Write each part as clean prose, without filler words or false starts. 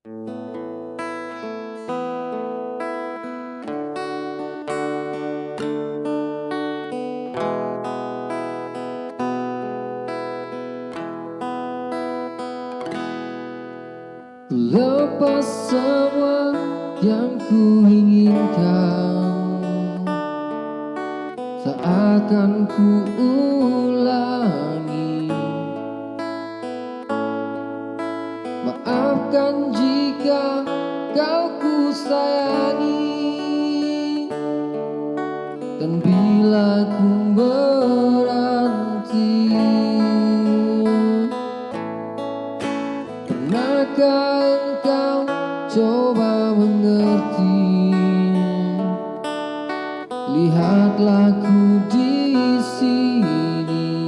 Lepas semua yang ku inginkan, seakan ku ulangi. Maafkan jika kau ku sayangi, dan bila ku berhenti, pernahkah engkau coba mengerti? Lihatlah ku di sini.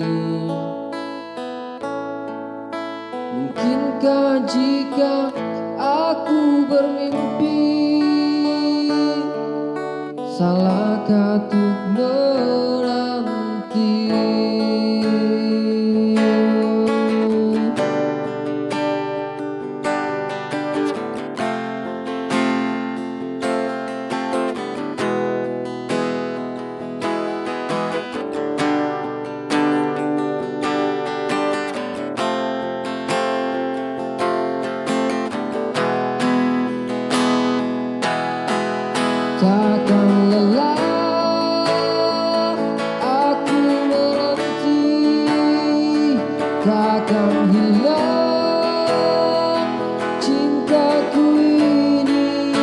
Mungkinkah jika aku bermimpi, salahkah untuk menanti? Takkan lelah aku menanti, takkan hilang cintaku ini,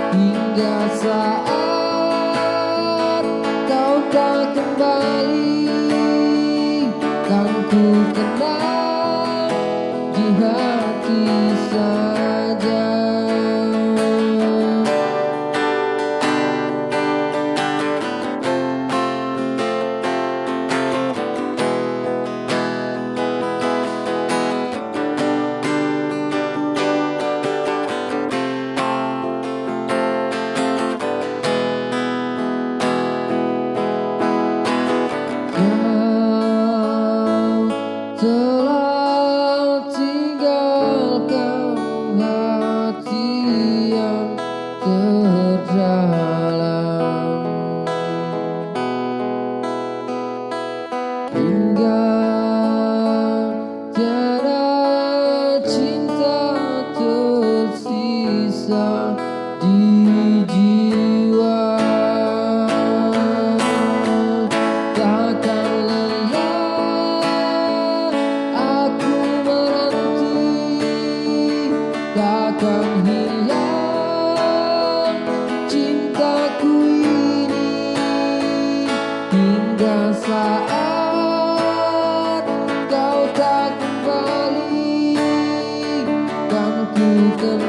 hingga saat kau tak kembali, kan ku kenang di hati saja. Telah tinggalkan hati yang terdalam, hingga tiada cinta tersisa di jiwa. Takkan takkan hilang cintaku ini, hingga saat kau tak kembali, kan ku kenal